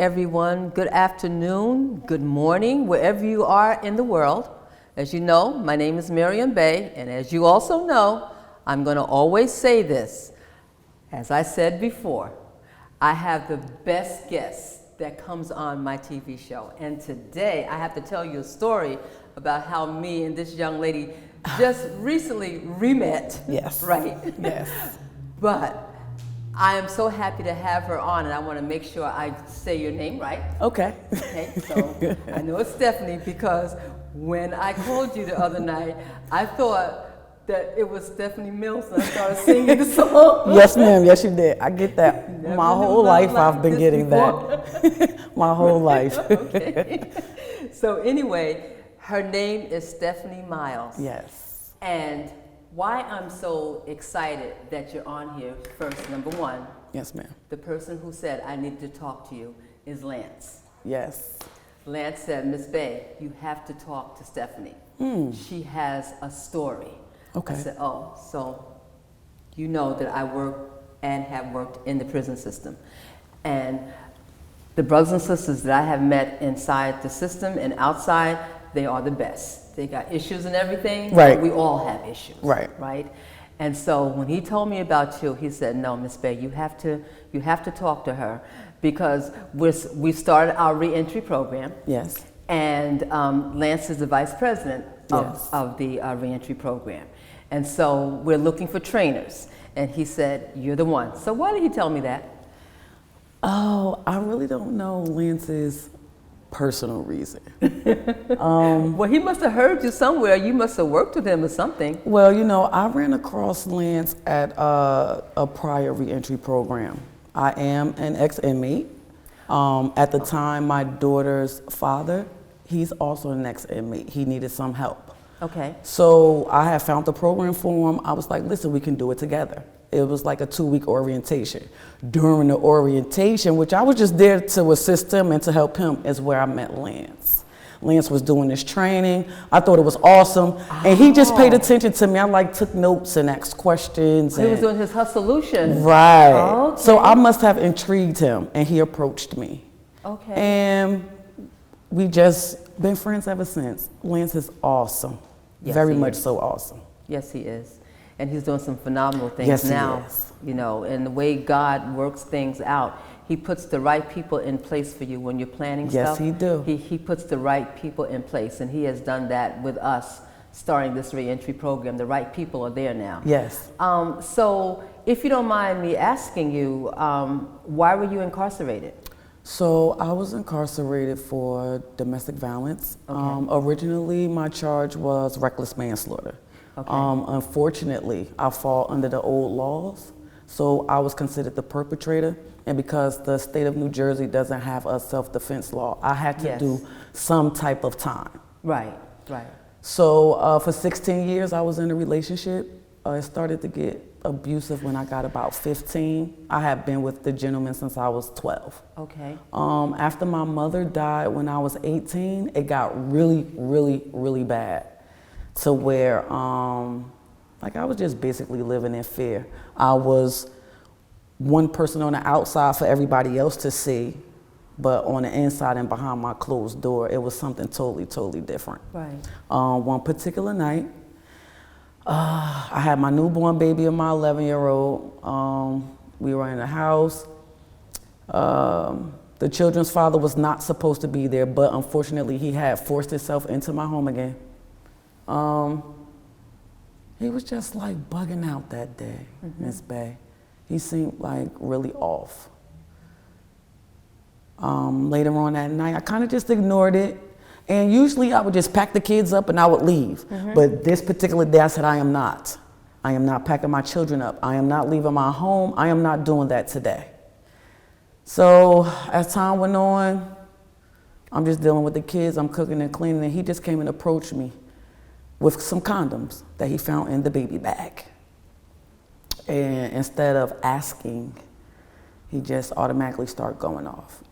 everyone. Good afternoon, good morning, wherever you are in the world. As you know, my name is Maryam Bay, and as you also know, I'm going to always say this. As I said before, I have the best guest that comes on my TV show. And today, I have to tell you a story about how me and this young lady just recently re-met. Yes. Right? Yes. But I am so happy to have her on, and I want to make sure I say your name right. Okay. Okay, so I know it's Stephanie because when I called you the other night, I thought that it was Stephanie Mills, and I started singing the song. Yes, ma'am. Yes, you did. I get that. Never My knew whole love life like I've been this getting before. that. My whole life. Okay. So anyway, her name is Stephanie Miles. Yes. And why I'm so excited that you're on here, first, number one, Yes, ma'am. the person who said I need to talk to you is Lance. Yes. Lance said, Miss Bay, you have to talk to Stephanie. She has a story. Okay. I said, oh, so you know that I work and have worked in the prison system. And the brothers and sisters that I have met inside the system and outside, they are the best. They got issues and everything. Right. But we all have issues. Right. Right. And so when he told me about you, he said, no, Miss Bay, you have to talk to her because we started our reentry program. Yes. And Lance is the vice president Yes. of the reentry program. And so we're looking for trainers. And he said, you're the one. So why did he tell me that? Oh, I really don't know Lance's personal reason. Well, he must have heard you somewhere. You must have worked with him or something. Well, you know, I ran across Lance at a prior reentry program. I am an ex-inmate. At the time, my daughter's father, he's also an ex-inmate. He needed some help. Okay. So I had found the program for him. I was like, listen, we can do it together. It was like a 2-week orientation. During the orientation, which I was just there to assist him and to help him, is where I met Lance. Lance was doing this training. I thought it was awesome. And he just paid attention to me. I took notes and asked questions. He was doing his hustolution. Right. Okay. So I must have intrigued him, and he approached me. Okay. And we just been friends ever since. Lance is awesome. Yes, Very he much is. so awesome. Yes, he is. And he's doing some phenomenal things Yes, he now. is. You know, and the way God works things out, he puts the right people in place for you when you're planning Yes, stuff. he do. He puts the right people in place, and he has done that with us starting this reentry program. The right people are there now. Yes. So if you don't mind me asking you, why were you incarcerated? So I was incarcerated for domestic violence. Okay. Originally, my charge was reckless manslaughter. Okay. Unfortunately, I fall under the old laws, so I was considered the perpetrator. And because the state of New Jersey doesn't have a self-defense law, I had to Yes. do some type of time. Right, right. So for 16 years, I was in a relationship. It started to get abusive when I got about 15. I had been with the gentleman since I was 12. Okay. After my mother died when I was 18, it got really, really, really bad to where I was just basically living in fear. I was one person on the outside for everybody else to see, but on the inside and behind my closed door, it was something totally, totally different. Right. One particular night, I had my newborn baby and my 11-year-old. We were in the house. The children's father was not supposed to be there, but unfortunately he had forced himself into my home again. He was just bugging out that day, Miss Bay. He seemed really off. Later on that night, I kind of just ignored it. And usually I would just pack the kids up and I would leave. But this particular day I said, I am not. I am not packing my children up. I am not leaving my home. I am not doing that today. So as time went on, I'm just dealing with the kids. I'm cooking and cleaning, and he just came and approached me with some condoms that he found in the baby bag. And instead of asking, he just automatically started going off.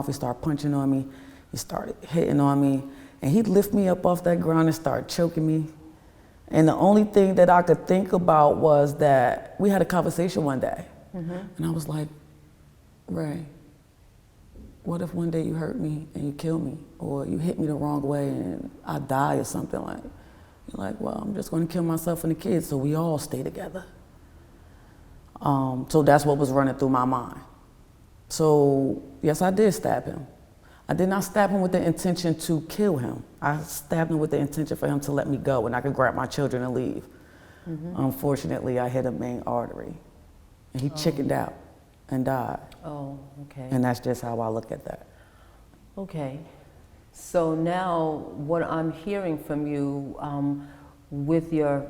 He started punching on me. He started hitting on me. And he'd lift me up off that ground and start choking me. And the only thing that I could think about was that we had a conversation one day. And I was like, Ray, what if one day you hurt me and you kill me, or you hit me the wrong way and I die or something like? You're like, well, I'm just going to kill myself and the kids so we all stay together. So that's what was running through my mind. So yes, I did stab him. I did not stab him with the intention to kill him. I stabbed him with the intention for him to let me go and I could grab my children and leave. Unfortunately, I hit a main artery and he chickened out and died. Oh, okay. And that's just how I look at that. Okay. So now what I'm hearing from you with your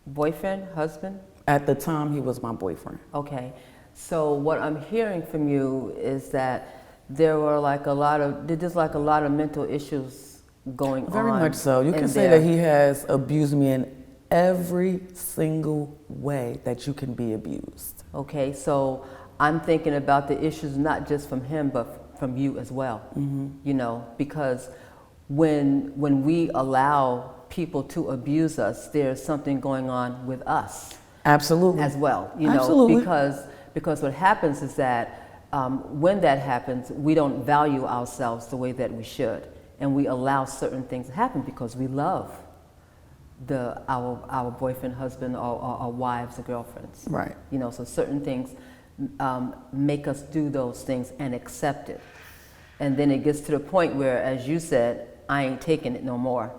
boyfriend, husband? At the time, he was my boyfriend. Okay. So what I'm hearing from you is that there's like a lot of mental issues going on. Very much so. You can say there. that he has abused me in every single way that you can be abused. Okay, so I'm thinking about the issues not just from him, but from you as well. You know, because when we allow people to abuse us, there's something going on with us. Absolutely. As well, you Absolutely. know, because what happens is that when that happens, we don't value ourselves the way that we should, and we allow certain things to happen because we love our boyfriend, husband, or wives or girlfriends. Right. You know, so certain things make us do those things and accept it, and then it gets to the point where, as you said, I ain't taking it no more,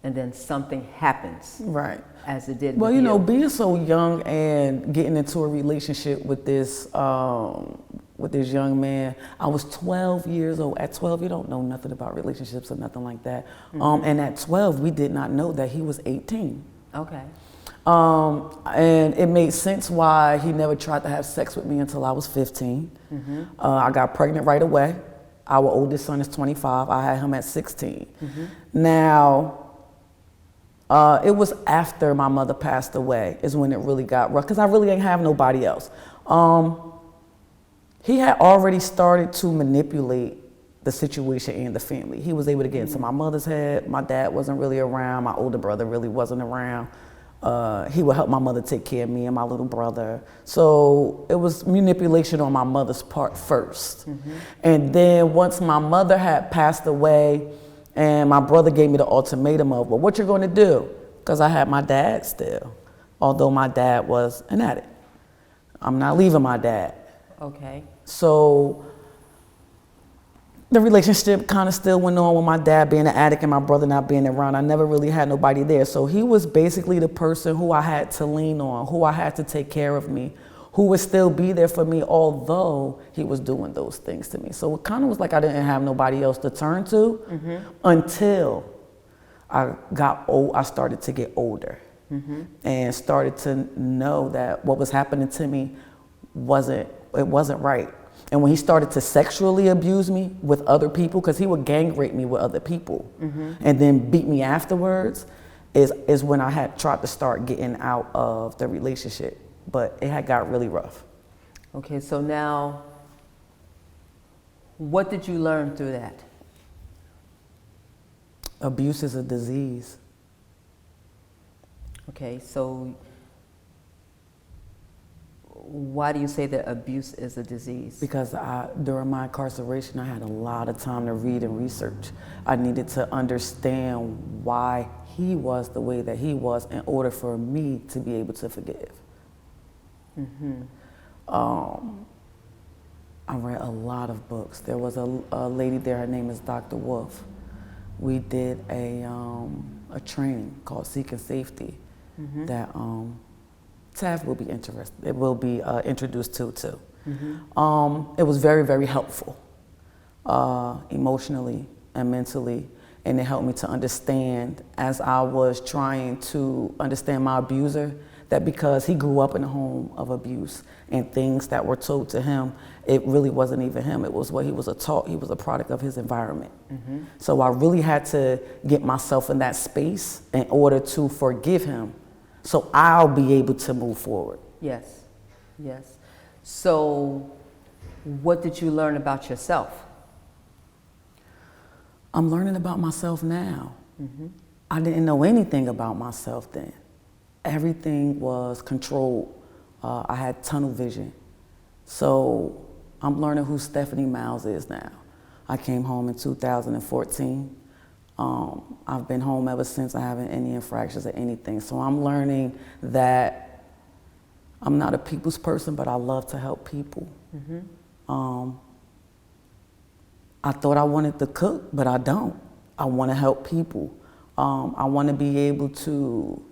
and then something happens. Right. As it did. Well, with you know, being so young and getting into a relationship with this young man, I was 12 years old. At 12, you don't know nothing about relationships or nothing like that. And at 12, we did not know that he was 18. Okay. And it made sense why he never tried to have sex with me until I was 15. I got pregnant right away. Our oldest son is 25. I had him at 16. Now, it was after my mother passed away is when it really got rough, because I really ain't have nobody else. He had already started to manipulate the situation and the family. He was able to get into my mother's head. My dad wasn't really around. My older brother really wasn't around. He would help my mother take care of me and my little brother. So it was manipulation on my mother's part first. And then once my mother had passed away, and my brother gave me the ultimatum of, well, what you're going to do? Because I had my dad still, although my dad was an addict. I'm not leaving my dad. Okay. So the relationship kind of still went on with my dad being an addict and my brother not being around. I never really had nobody there. So he was basically the person who I had to lean on, who I had to take care of me, who would still be there for me, although he was doing those things to me. So it kind of was like I didn't have nobody else to turn to until I got old. I started to get older and started to know that what was happening to me wasn't right. And when he started to sexually abuse me with other people, because he would gang rape me with other people and then beat me afterwards, is when I had tried to start getting out of the relationship. But it had got really rough. Okay, so now, what did you learn through that? Abuse is a disease. Okay, so why do you say that abuse is a disease? Because during my incarceration, I had a lot of time to read and research. I needed to understand why he was the way that he was in order for me to be able to forgive. I read a lot of books. There was a lady there, her name is Dr. Wolf. We did a training called Seek and Safety that Tav will be interested. It will be introduced to too. It was very, very helpful, emotionally and mentally, and it helped me to understand as I was trying to understand my abuser, that because he grew up in a home of abuse and things that were told to him, it really wasn't even him. It was what he was taught. He was a product of his environment. So I really had to get myself in that space in order to forgive him, so I'll be able to move forward. Yes, yes. So what did you learn about yourself? I'm learning about myself now. I didn't know anything about myself then. Everything was controlled. I had tunnel vision. So I'm learning who Stephanie Miles is now. I came home in 2014. I've been home ever since. I haven't any infractions or anything. So I'm learning that I'm not a people's person, but I love to help people. I thought I wanted to cook, but I don't. I want to help people. I want to be able to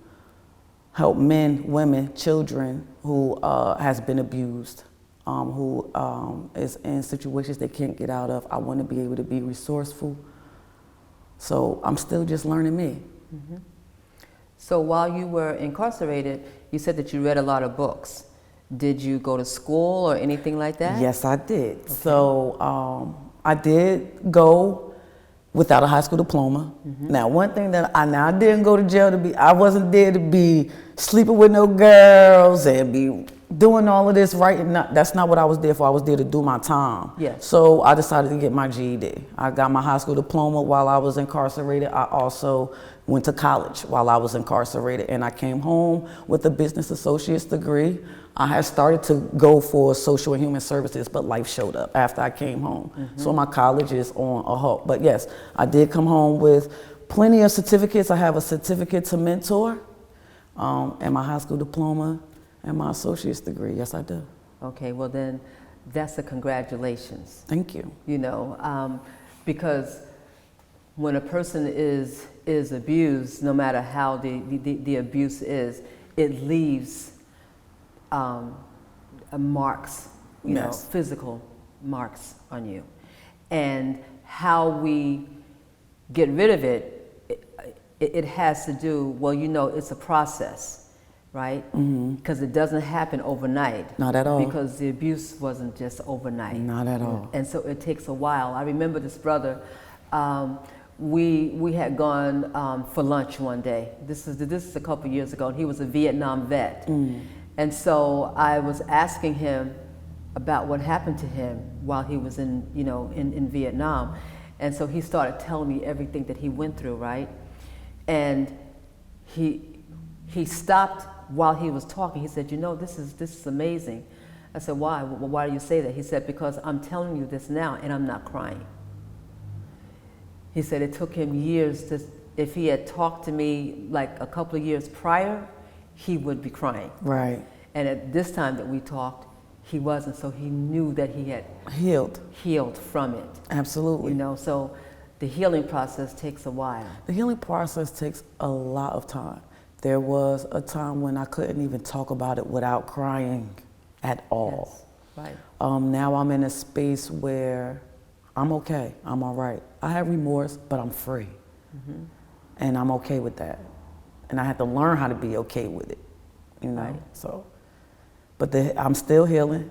help men, women, children who has been abused, who is in situations they can't get out of. I want to be able to be resourceful. So I'm still just learning me. So while you were incarcerated, you said that you read a lot of books. Did you go to school or anything like that? Yes, I did. Okay. So I did go without a high school diploma. Now, one thing that I didn't go to jail to be, I wasn't there to be sleeping with no girls and be doing all of this, right? And that's not what I was there for. I was there to do my time. Yes. So I decided to get my GED. I got my high school diploma while I was incarcerated. I also went to college while I was incarcerated, and I came home with a business associate's degree. I had started to go for social and human services, but life showed up after I came home. So my college is on a halt. But yes, I did come home with plenty of certificates. I have a certificate to mentor, and my high school diploma, and my associate's degree. Yes, I do. Okay, well then, that's a congratulations. Thank you. You know, because when a person is abused, no matter how the abuse is, it leaves marks, you know, physical marks on you. And how we get rid of it has to do, well, you know, it's a process. Right? Because it doesn't happen overnight. Not at all. Because the abuse wasn't just overnight. Not at all. And so it takes a while. I remember this brother, we had gone for lunch one day. This is a couple years ago, and he was a Vietnam vet. And so I was asking him about what happened to him while he was in Vietnam. And so he started telling me everything that he went through, right? And he stopped while he was talking. He said, you know, this is amazing. I said, why? Well, why do you say that? He said, because I'm telling you this now and I'm not crying. He said it took him years if he had talked to me like a couple of years prior, he would be crying. Right. And at this time that we talked, he wasn't, so he knew that he had healed from it. Absolutely. You know, so the healing process takes a while. The healing process takes a lot of time. There was a time when I couldn't even talk about it without crying at all. Yes, right. Now I'm in a space where I'm okay, I'm all right. I have remorse, but I'm free. And I'm okay with that. And I had to learn how to be okay with it, you know? Right. So, but I'm still healing.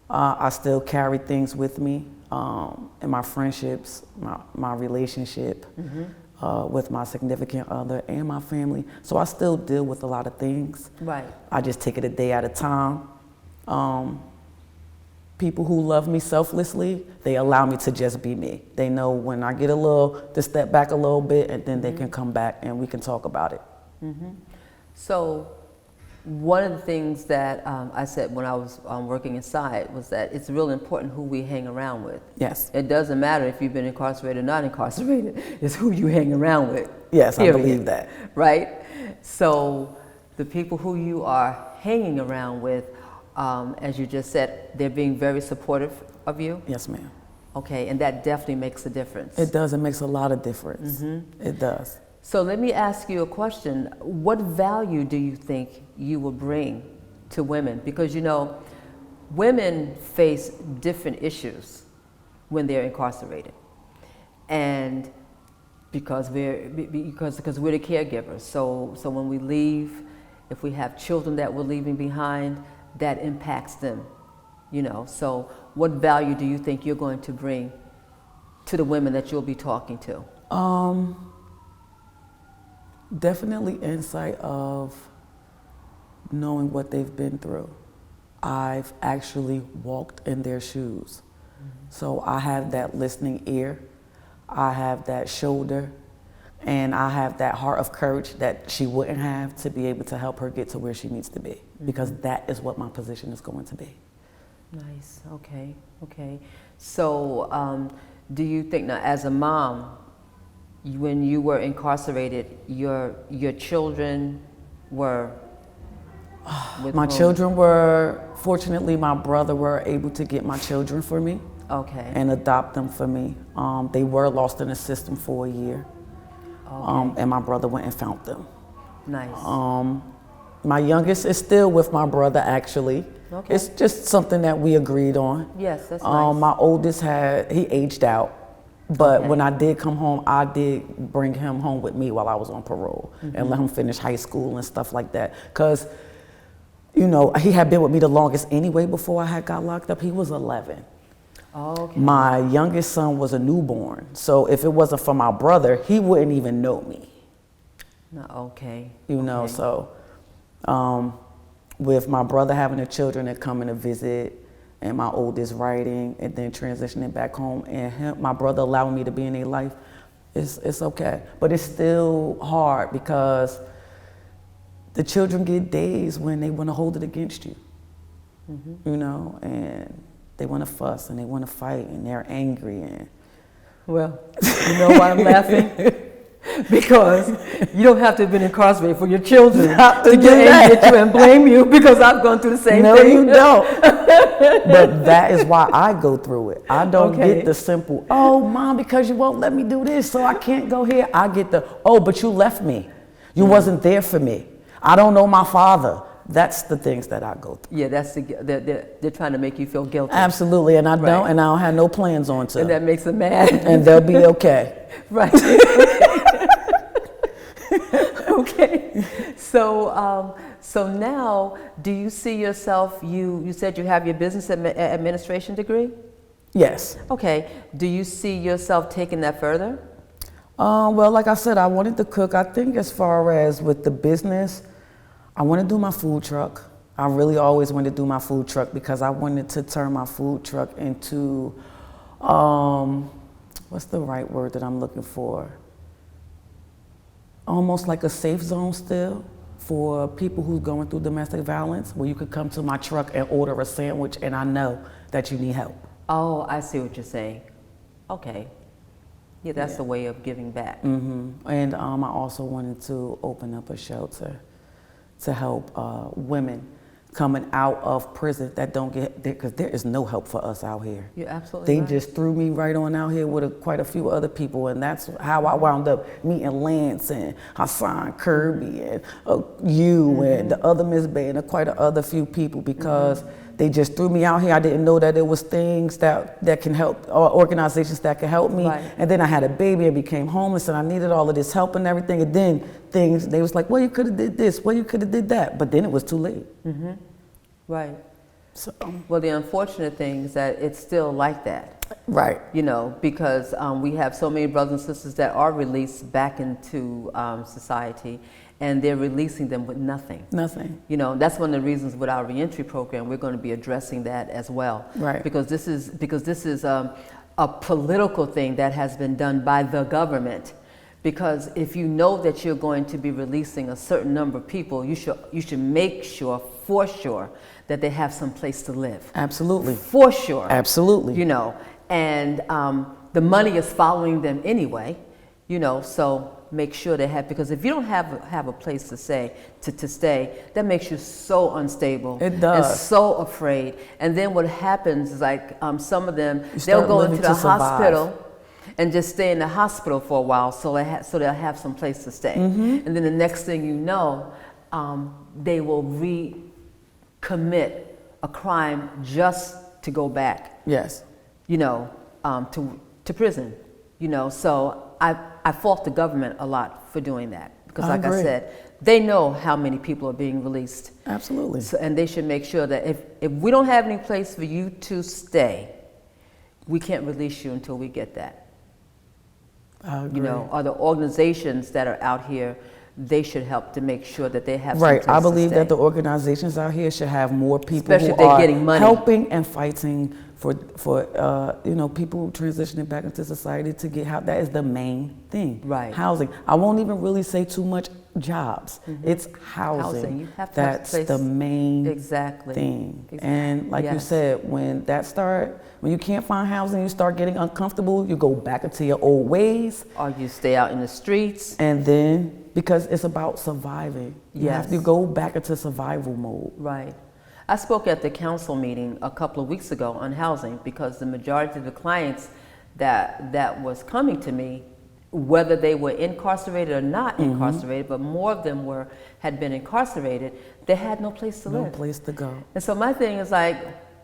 I still carry things with me in my friendships, my relationship. With my significant other and my family. So I still deal with a lot of things. Right. I just take it a day at a time. People who love me selflessly, they allow me to just be me. They know when I get to step back a little bit, and then they can come back and we can talk about it. So one of the things that I said when I was working inside was that it's real important who we hang around with. Yes. It doesn't matter if you've been incarcerated or not incarcerated, it's who you hang around with. Yes, period. I believe that. Right? So the people who you are hanging around with, as you just said, they're being very supportive of you? Yes, ma'am. Okay, and that definitely makes a difference. It does, it makes a lot of difference. It does. So let me ask you a question. What value do you think you will bring to women? Because, you know, women face different issues when they're incarcerated. And because we're the caregivers. So when we leave, if we have children that we're leaving behind, that impacts them, you know. So what value do you think you're going to bring to the women that you'll be talking to? Definitely insight of knowing what they've been through. I've actually walked in their shoes. So I have that listening ear, I have that shoulder, and I have that heart of courage that she wouldn't have to be able to help her get to where she needs to be, because that is what my position is going to be. Nice. Okay. Okay. So, do you think now, as a mom, when you were incarcerated, your children were with My whom? children were, fortunately, my brother were able to get my children for me Okay. and adopt them for me. They were lost in the system for a year, Okay. and my brother went and found them. Nice. My youngest is still with my brother, actually. Okay. It's just something that we agreed on. Yes, that's nice. My oldest he aged out, but Okay. when I did come home, I did bring him home with me while I was on parole and let him finish high school and stuff like that. Because, you know, he had been with me the longest anyway before I had got locked up. He was 11. Okay. My youngest son was a newborn. So if it wasn't for my brother, he wouldn't even know me. No, okay. You know, Okay. so with my brother having the children and coming to visit, and my oldest writing, and then transitioning back home, and my brother allowing me to be in their life, it's okay. But it's still hard because the children get days when they want to hold it against you, you know, and they want to fuss and they want to fight and they're angry and. Well, you know why I'm laughing? Because you don't have to have been incarcerated for your children to get angry at you and blame you, because I've gone through the same No, thing. you don't. But that is why I go through it. I don't Okay. get the simple, oh, Mom, because you won't let me do this, so I can't go here. I get the, oh, but you left me. You wasn't there for me. I don't know my father. That's the things that I go through. Yeah, that's they're trying to make you feel guilty. Absolutely, and I Right. don't, and I don't have no plans on to. And that makes them mad. And they'll be okay. Right. Okay. So, so now, do you see yourself? You said you have your business administration degree. Yes. Okay. Do you see yourself taking that further? Well, like I said, I wanted to cook. I think as far as with the business, I want to do my food truck. I really always wanted to do my food truck because I wanted to turn my food truck into, what's the right word that I'm looking for? Almost like a safe zone still for people who's going through domestic violence, where you could come to my truck and order a sandwich and I know that you need help. Oh, I see what you're saying. Okay. Yeah, that's the way of giving back. And I also wanted to open up a shelter to help women coming out of prison that don't get, because there is no help for us out here. You're absolutely They right. just threw me right on out here with quite a few other people, and that's how I wound up meeting Lance and Hassan Kirby and you and the other Miss Bay and quite a other few people, because they just threw me out here. I didn't know that there was things that can help, or organizations that can help me. Right. And then I had a baby and became homeless, and I needed all of this help and everything. And then things, they was like, well, you could have did this, well, you could have did that. But then it was too late. Right. So, Well, the unfortunate thing is that it's still like that. right. You know, because we have so many brothers and sisters that are released back into society, and they're releasing them with nothing. Nothing. You know, that's one of the reasons with our reentry program, we're going to be addressing that as well. Right. Because this is a political thing that has been done by the government. Because if you know that you're going to be releasing a certain number of people, you should make sure, for sure, that they have some place to live. Absolutely. For sure. Absolutely. You know, and the money is following them anyway, you know, so make sure they have, because if you don't have a place to stay, that makes you so unstable. It does. And so afraid. And then what happens is, like, some of them, they'll start go living into the to survive. hospital and just stay in the hospital for a while, so they'll have some place to stay. And then the next thing you know, they will recommit a crime just to go back, Yes. you know, to prison, you know. So I fault the government a lot for doing that, because I like agree. I said, they know how many people are being released. Absolutely. So, and they should make sure that if we don't have any place for you to stay, we can't release you until we get that. I agree. You know, or the organizations that are out here, they should help to make sure that they have Right. some I place believe to stay. that the organizations out here should have more people Especially who if they're are getting money. helping and fighting for you know, people transitioning back into society to get help. That is the main thing. Right. Housing. I won't even really say too much jobs. It's housing. You have to have That's place. the main Exactly. thing. Exactly. And like you Yes. said, when you can't find housing, you start getting uncomfortable, you go back into your old ways. Or you stay out in the streets. And then, because it's about surviving, you have to Yes. go back into survival mode. Right. I spoke at the council meeting a couple of weeks ago on housing because the majority of the clients that was coming to me, whether they were incarcerated or not incarcerated, but more of them had been incarcerated, they had no place to live. No place to go. And so my thing is like,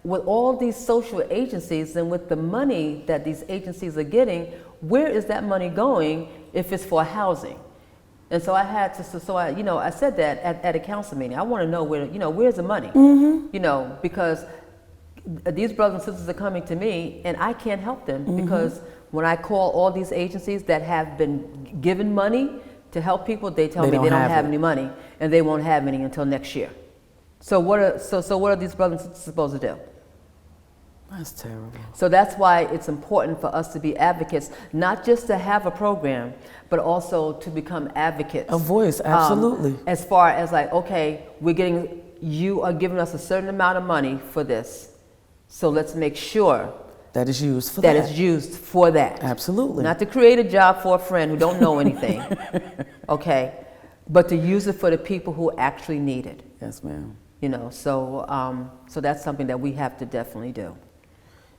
with all these social agencies and with the money that these agencies are getting, where is that money going if it's for housing? And so I had to, I said that at a council meeting. I want to know where's the money? Because these brothers and sisters are coming to me and I can't help them because when I call all these agencies that have been given money to help people, they tell me they don't have any money and they won't have any until next year. So what are these brothers and sisters supposed to do? That's terrible. So that's why it's important for us to be advocates, not just to have a program, but also to become advocates. A voice, absolutely. As far as like, okay, you are giving us a certain amount of money for this. So let's make sure that is used for that. That is used for that. Absolutely. Not to create a job for a friend who don't know anything, okay, but to use it for the people who actually need it. Yes, ma'am. So that's something that we have to definitely do.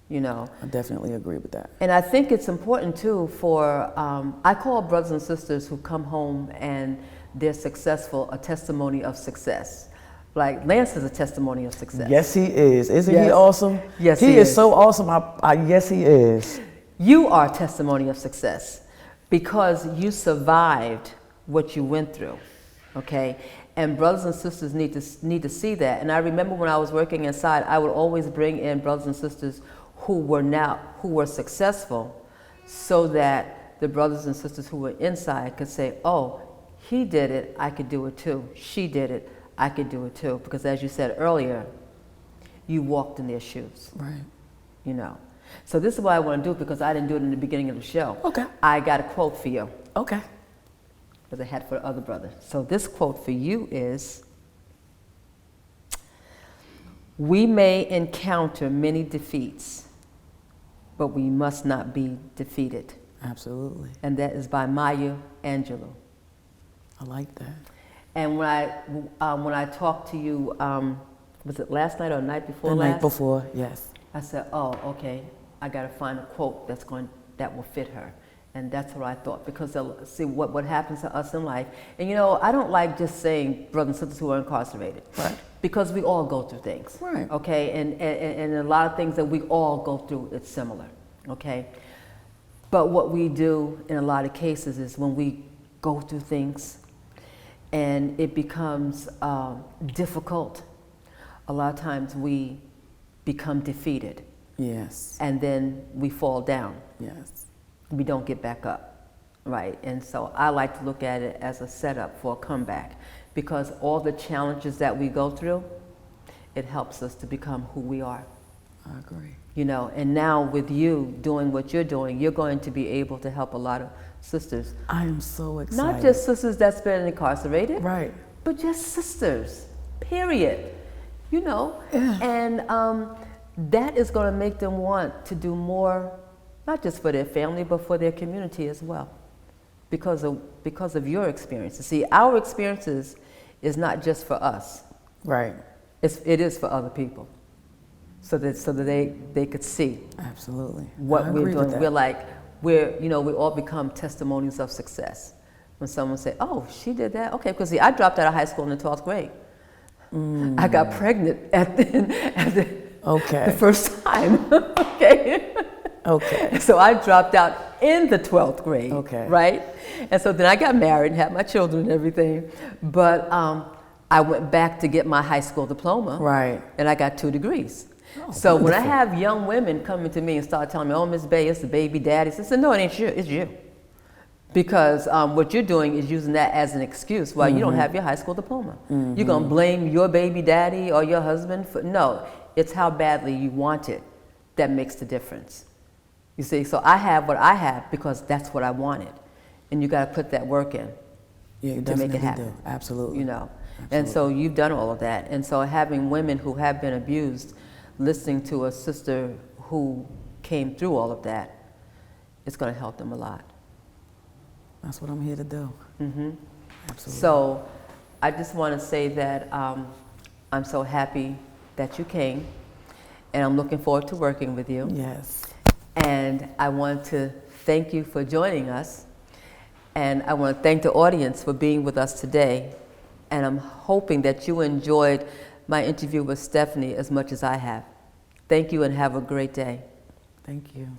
I definitely agree with that. And I think it's important too for, I call brothers and sisters who come home and they're successful a testimony of success. Like Lance is a testimony of success. Yes, he is. Isn't he awesome? Yes, he is so awesome. Yes, he is. You are a testimony of success because you survived what you went through, okay? And brothers and sisters need to see that. And I remember when I was working inside, I would always bring in brothers and sisters who were successful, so that the brothers and sisters who were inside could say, oh, he did it, I could do it too. She did it, I could do it too. Because as you said earlier, you walked in their shoes. Right. So this is why I want to do it, because I didn't do it in the beginning of the show. Okay. I got a quote for you. Okay. As I had for the other brother. So this quote for you is, we may encounter many defeats, but we must not be defeated. Absolutely. And that is by Maya Angelou. I like that. And when I talked to you, was it last night or night before last? The night before, yes. I said, oh, okay, I got to find a quote that will fit her. And that's what I thought, because they'll see what happens to us in life. And I don't like just saying brothers and sisters who are incarcerated. Right. Because we all go through things. Right. Okay, and a lot of things that we all go through, it's similar. Okay. But what we do in a lot of cases is when we go through things and it becomes difficult, a lot of times we become defeated. Yes. And then we fall down. Yes. We don't get back up, right? And so I like to look at it as a setup for a comeback, because all the challenges that we go through, it helps us to become who we are. I agree. And now with you doing what you're doing, you're going to be able to help a lot of sisters. I am so excited. Not just sisters that's been incarcerated, right, but just sisters, period. Yeah. And that is going to make them want to do more, not just for their family, but for their community as well, because of your experiences. See, our experiences is not just for us. Right. It is for other people, so that they could see. Absolutely. What we're doing. We all become testimonies of success. When someone say, "Oh, she did that," okay, because see, I dropped out of high school in the 12th grade. I got pregnant at the first time. Okay. Okay. So I dropped out in the 12th grade. Okay. Right? And so then I got married and had my children and everything. But I went back to get my high school diploma. Right. And I got 2 degrees. Oh, so wonderful. when I have young women coming to me and start telling me, "Oh, Miss Bay, it's the baby daddy," I said, "No, it ain't you, it's you." Because what you're doing is using that as an excuse why you don't have your high school diploma. You're going to blame your baby daddy or your husband for, no, it's how badly you want it that makes the difference. You see, so I have what I have because that's what I wanted. And you got to put that work in. Yeah, you to make it definitely happen. do. Absolutely. You know, Absolutely. and so you've done all of that. And so having women who have been abused, listening to a sister who came through all of that, it's going to help them a lot. That's what I'm here to do. Mm-hmm. Absolutely. So I just want to say that I'm so happy that you came, and I'm looking forward to working with you. Yes. And I want to thank you for joining us. And I want to thank the audience for being with us today. And I'm hoping that you enjoyed my interview with Stephanie as much as I have. Thank you and have a great day. Thank you.